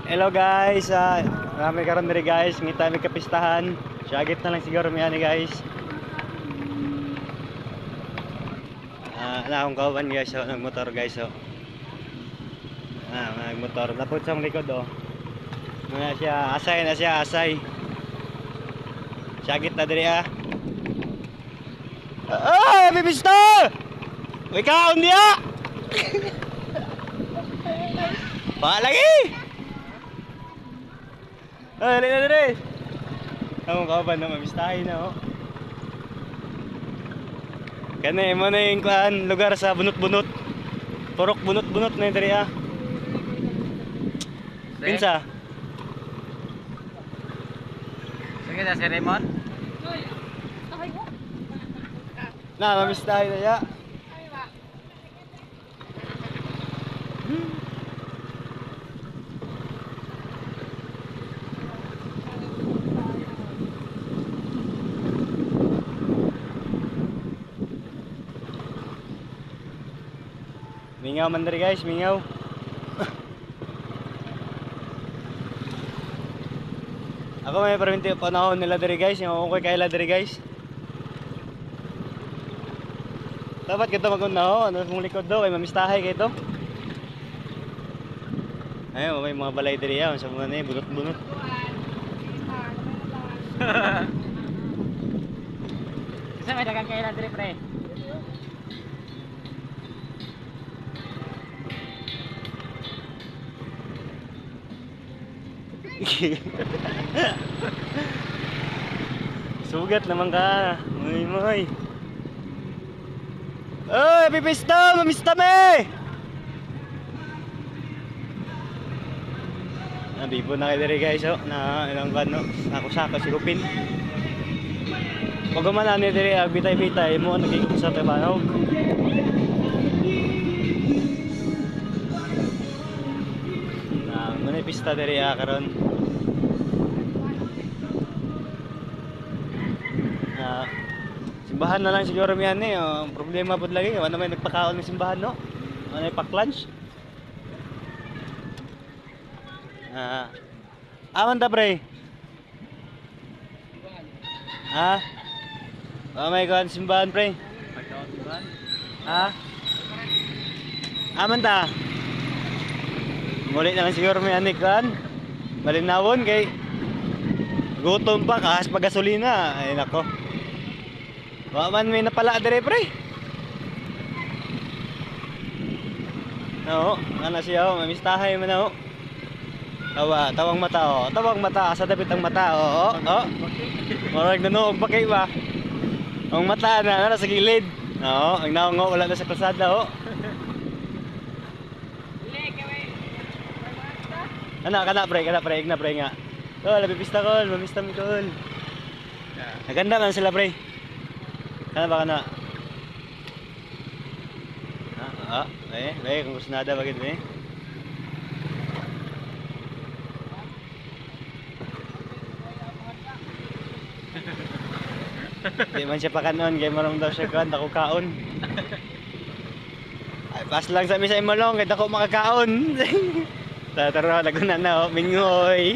Hello guys, marami karon diri guys, ngita may kapistahan. Syagit na lang siguro mi ani guys. Ala akong kauban guys, so, nagmotor guys so. Nagmotor. Napod sa likod oh. Na siya, asay. Syagit na diri ah. Ay, bibista! May kaon diya! Pa lagi! Ay, dali na dali! Ang kauban na mamistahin na oh. Kani mo na yung lugar sa bunot-bunot. Purok bunot-bunot na yung diri ah. Pinsa? Sige na si Raymond. Na, mamistahin na ya. Mingaw man diri guys, mingaw. Ako may perminti panahon nila diri guys, yung okay kaila diri guys. Dapat kita magunaw, ano mong likod daw, ay mamistahay kay to. Ayun, may mga balay diri yan, sa mga na bunot-bunot. Kasi may dagang kailan diri pre. Sugat naman ka. Muy. Oy, pipista, mamista me. Bibo na kayo diri guys, oh. Na ilang ano, sako-sako silupin. Pag man ani diri bitay-bitay mo nagiging sa tabanog. Muna pista diri karon. Simbahan na lang siguro mi ani, oh. Problema pud lagi, wala may nagpakaon ng simbahan no. Ano pack lunch? Aman ta pre. May kan simbahan pre. Aman ta. Muli na lang siguro may ani kan. Malinawon kay gutom pa kahas pa gasolina. Ay nako. Wa man may napala dire pre. No, ana siya oh, mamistahay man oh. Tawang mata oh. Tawang mata sa dapit ang mata oh. Murag nanuog pa kay ba. Ang mata na sa gilid. Oo, ang naungo wala na sa kalsada oh. Kana pre nga. Oh, labi pista kol, mamista mi kol. Naganda man sila pre. Kana ba kana? Kung gusto nada bagid eh. Di man siya pakanon, kay marong daw siya kan, dako kaon. Ay, pas lang sa misa imolong, kay dako makakaon. Tataro, laguna na oh, Minghoy.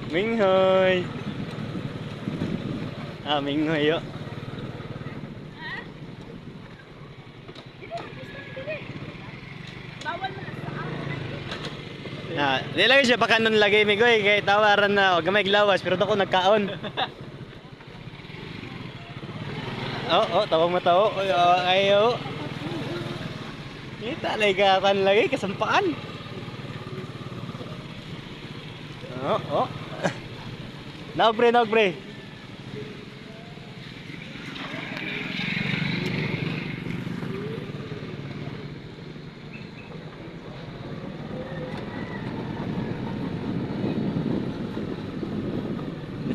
Minghoy. Minghoy oh. Di lagi siya pakanon lagi migoy kay tawaran na gamay glawas pero dako nagkaon. Tawag mo tao. Ayo. Kita lagi kan lagi kesampaan. Naog pre.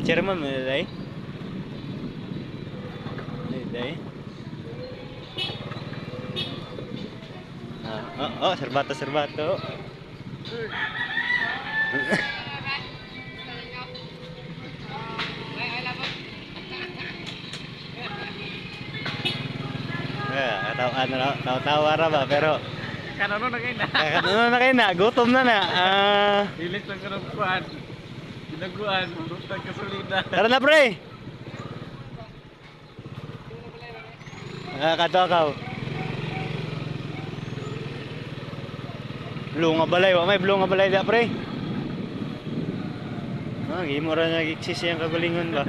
Chairman mo dai. Dai. Serbato. Tawa ra ba pero Kanano na kayo na. Ano na kayo na? Gutom na na. Ilis lang ka ng kuhan. Ginaguan, butang kasulina. Tara na pre! Nakakatakaw. Blue nga balay. Wa may blue nga balay da pre. Gimo ra nag-exist yung kagalingon ba?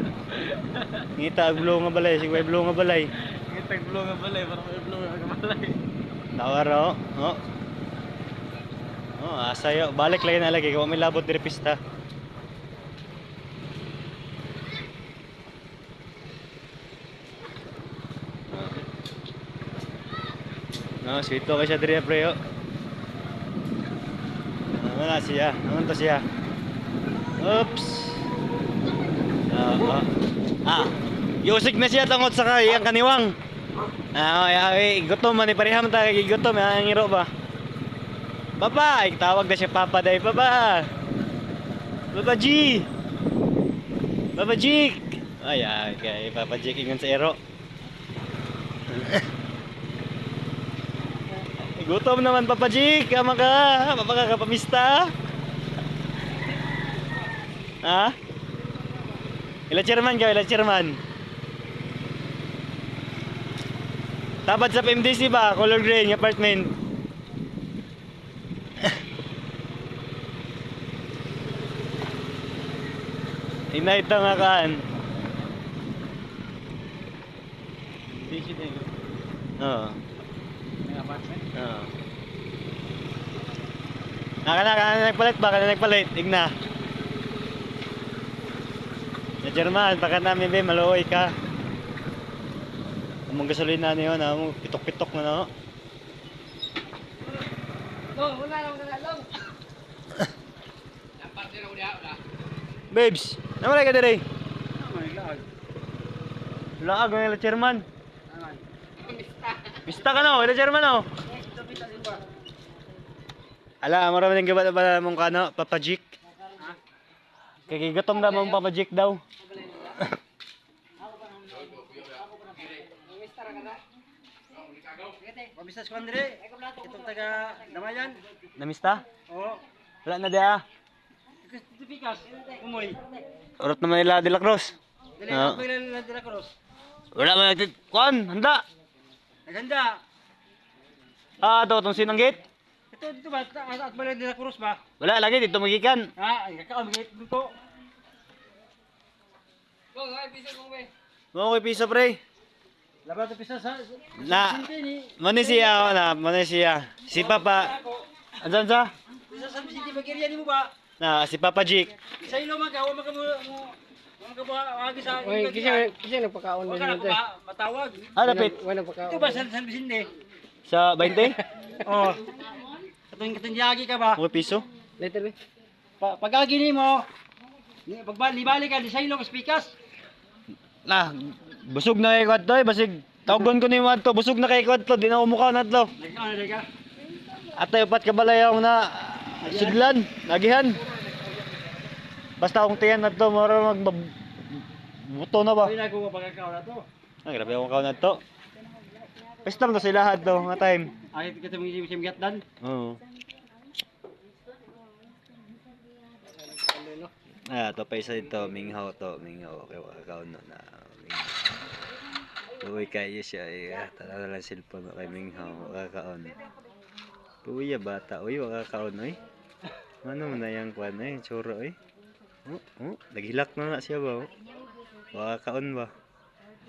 Ngita ang blue nga balay. Sige blue nga balay. Ngitag blue nga balay, parang may blue nga balay. Tawar o. Asayo. Balik lagi na lagi. Kung may labot diri pista. Sweet ko siya diri pre o. Wala siya. Naman to siya. Oops. Yusik na siya tungod sa kayang kaniwang. Gutom man ni pareham ta kay gutom ang ngiro ba. Papa, tawag na siya Papa day Papa. Papa G. Papa G. Kay Papa G ingon sa ero. Gutom naman Papa G, kama ka. Papa ka pamista. Ha? Ila chairman ka, ila chairman. Tapat sa PMDC ba? Color green, apartment. Inay nga kaan. Busy din. Oo. May apartment. Oo. Kana nagpalit ba? Kana nagpalit? Igna. Na German, baka namin be, maluoy ka. Among gasolina niyo na, among pitok-pitok na no. Wala lang. Naparte na udah. Babes, naman ka diri. May lag. Laag ng ila chairman. Pista ka no, ila chairman no. Ala, marami nang gibat ba mong kano, papajik. Kay gigatom na mong papajik daw. Pamista sa kandre. Itong taga Damayan. Namista? Oo. Wala na dia. Tipikas. Kumoy. Urot naman nila De La Cruz. Dali Oo. ako ilan na dila cross. Wala man nagtit. Kuan, handa. Naganda. Ito, itong sinanggit. Ito dito ba at ba dila cross ba? Wala, lagi dito magikan. Ay kakaon dito. Go, ay piso mo be. Mo ko'y piso pre. Labat pisa sa Na, Manisia na, Manisia. Si Papa, ansan sa? Pisa sa city bagirian mo ba? Na, si Papa Jik. Sa ilo man ka, wa man ka mo agi sa. Oy, kasi nagpakaon Wa din ka nito. na matawag. Lapit. Wala pagkaon. Ito ba sa San Vicente? Sa 20? Oh. Katong yagi ka ba? Mo piso? Later, Pagagi nimo. Ni pagbali ka di sa ilo ka spikas. Na, busog na kay kwadto eh, basig. Tawgon ko ni Wadto, busog na kay kwadto, di na umukaw na to. Nagkaon na ka. Atay upat ka balayaw na sudlan, nagihan. Basta akong tiyan na to, mara buto na ba? Ay na ko pagkakaon na to. Grabe akong kaw na to. Pesta to sila had to, nga time. Ay kita mo sim gatdan. Oo. To pa isa ito, Minghaw to, Minghaw. Kaya wakakaon no na, Minghaw. Uy, kaya siya eh. Tala lang cellphone kay Minghaw, wakakaon. Uy, bata, uy, wakakaon, uy. Ano mo na yung kwan, eh, choro, eh. Naghilak na siya ba, wakakaon ba?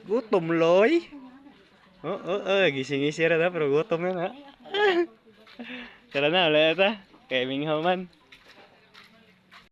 Gutom, loy. Gising-gisira na, pero gutom na na. Tara na, ulit ata. Kay Minghaw man.